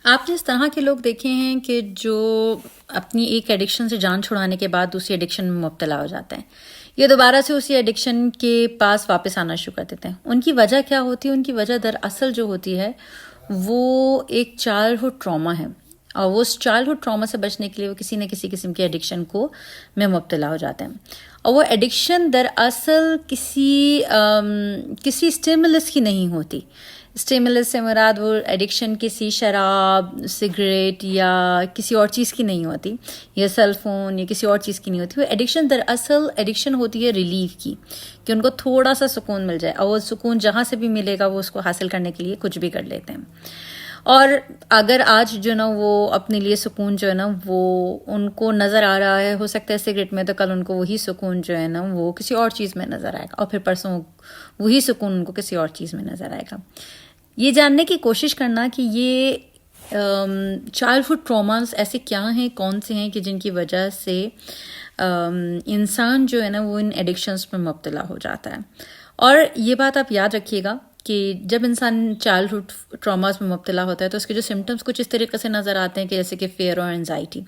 آپ نے اس طرح کے لوگ دیکھے ہیں کہ جو اپنی ایک ایڈکشن سے جان چھڑانے کے بعد دوسری ایڈکشن میں مبتلا ہو جاتے ہیں یا دوبارہ سے اسی ایڈکشن کے پاس واپس آنا شروع کر دیتے ہیں. ان کی وجہ کیا ہوتی ہے؟ ان کی وجہ دراصل جو ہوتی ہے وہ ایک چائلڈہڈ ٹراما ہے، اور وہ اس چائلڈہڈ ٹراما سے بچنے کے لیے وہ کسی نہ کسی قسم کی ایڈکشن کو میں مبتلا ہو جاتے ہیں. اور وہ ایڈکشن دراصل کسی اسٹیمولس کی نہیں ہوتی. اسٹیمولس سے مراد وہ ایڈکشن کسی شراب، سگریٹ یا کسی اور چیز کی نہیں ہوتی، یا سیل فون یا کسی اور چیز کی نہیں ہوتی. وہ ایڈکشن دراصل ایڈکشن ہوتی ہے ریلیف کی، کہ ان کو تھوڑا سا سکون مل جائے، اور وہ سکون جہاں سے بھی ملے گا وہ اس کو حاصل کرنے کے لیے کچھ بھی کر لیتے ہیں. اور اگر آج جو نا وہ اپنے لیے سکون جو ہے نا وہ ان کو نظر آ رہا ہے، ہو سکتا ہے سگریٹ میں، تو کل ان کو وہی سکون جو ہے نا وہ کسی اور چیز میں نظر آئے گا، اور پھر پرسوں وہی سکون ان کو کسی اور چیز میں نظر آئے گا. یہ جاننے کی کوشش کرنا کہ یہ چائلڈہڈ ٹراماز ایسے کیا ہیں، کون سے ہیں کہ جن کی وجہ سے انسان جو ہے نا وہ ان ایڈکشنز میں مبتلا ہو جاتا ہے. اور یہ بات آپ یاد رکھیے گا کہ جب انسان چائلڈہڈ ٹراماز میں مبتلا ہوتا ہے تو اس کے جو سمٹمز کچھ اس طریقے سے نظر آتے ہیں کہ جیسے کہ فیئر اور انزائٹی،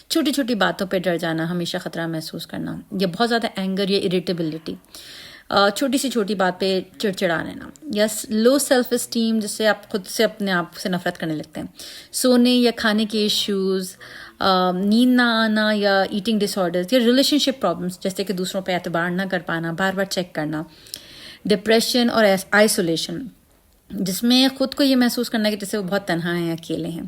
چھوٹی چھوٹی باتوں پہ ڈر جانا، ہمیشہ خطرہ محسوس کرنا، یا بہت زیادہ اینگر یا اریٹیبلٹی، چھوٹی سی چھوٹی بات پہ چڑچڑا رہنا، یا لو سیلف اسٹیم جس سے آپ خود سے اپنے آپ سے نفرت کرنے لگتے ہیں، سونے یا کھانے کے ایشوز، نیند نہ آنا یا ایٹنگ ڈس آرڈرز، یا ریلیشن شپ پرابلمس جیسے کہ دوسروں پہ اعتبار نہ کر پانا، بار بار چیک کرنا، ڈپریشن اور آئسولیشن جس میں خود کو یہ محسوس کرنا کہ جیسے وہ بہت تنہا ہیں، اکیلے ہیں،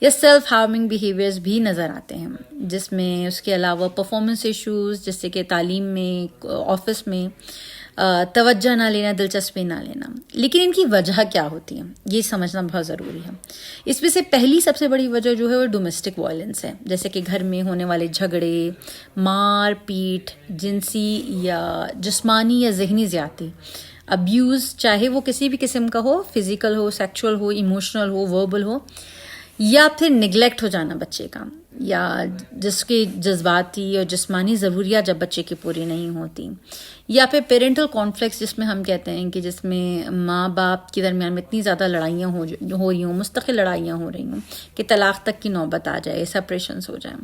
یا سیلف ہارمنگ بیہیویئرز بھی نظر آتے ہیں، جس میں اس کے علاوہ پرفارمنس ایشوز جیسے کہ تعلیم میں، آفس میں توجہ نہ لینا، دلچسپی نہ لینا. لیکن ان کی وجہ کیا ہوتی ہے یہ سمجھنا بہت ضروری ہے. اس میں سے پہلی سب سے بڑی وجہ جو ہے وہ ڈومیسٹک وائلنس ہے، جیسے کہ گھر میں ہونے والے جھگڑے، مار پیٹ، جنسی یا جسمانی یا ذہنی زیادتی، ابیوز، چاہے وہ کسی بھی قسم کا ہو، فزیکل ہو، سیکچول ہو، ایموشنل ہو، وربل ہو، یا پھر نگلیکٹ ہو جانا بچے کا، یا جس کے جذباتی اور جسمانی ضروریات جب بچے کی پوری نہیں ہوتی، یا پھر پیرنٹل کانفلکٹس جس میں ہم کہتے ہیں کہ جس میں ماں باپ کے درمیان میں اتنی زیادہ لڑائیاں ہو رہی ہوں، مستقل لڑائیاں ہو رہی ہوں کہ طلاق تک کی نوبت آ جائے، سپریشنس ہو جائیں،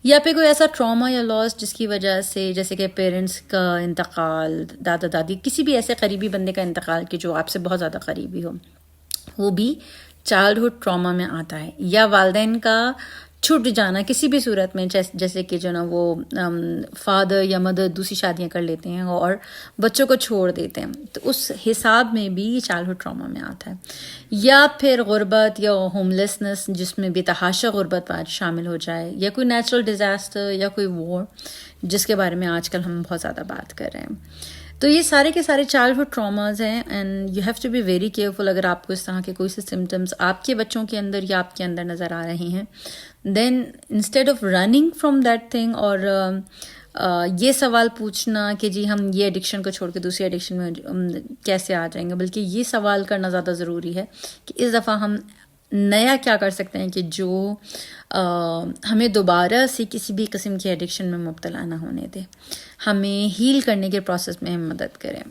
یا پھر کوئی ایسا ٹراما یا لاس جس کی وجہ سے جیسے کہ پیرنٹس کا انتقال، دادا دادی، کسی بھی ایسے قریبی بندے کا انتقال کہ جو آپ سے بہت زیادہ قریبی ہو، وہ بھی چائلڈہڈ ٹراما میں آتا ہے. یا والدین کا چھٹ جانا کسی بھی صورت میں، جیسے کہ جو نا وہ فادر یا مدر دوسری شادیاں کر لیتے ہیں اور بچوں کو چھوڑ دیتے ہیں، تو اس حساب میں بھی چائلڈہڈ ٹراما میں آتا ہے. یا پھر غربت یا ہوم لیسنس جس میں بے تحاشا غربت شامل ہو جائے، یا کوئی نیچرل ڈیزاسٹر یا کوئی وار جس کے بارے میں آج کل ہم بہت زیادہ بات کر رہے ہیں. تو یہ سارے کے سارے چائلڈہڈ ٹراماز ہیں، and you have to be very careful. اگر آپ کو اس طرح کے کوئی سے سمٹمز آپ کے بچوں کے اندر یا آپ کے اندر نظر آ رہے ہیں، then instead of running from that thing اور یہ سوال پوچھنا کہ جی ہم یہ ایڈکشن کو چھوڑ کے دوسری ایڈکشن میں کیسے آ جائیں گے، بلکہ یہ سوال کرنا زیادہ ضروری ہے کہ اس دفعہ ہم نیا کیا کر سکتے ہیں کہ جو ہمیں دوبارہ سے کسی بھی قسم کی ایڈکشن میں مبتلا نہ ہونے دے، ہمیں ہیل کرنے کے پروسیس میں ہم مدد کریں.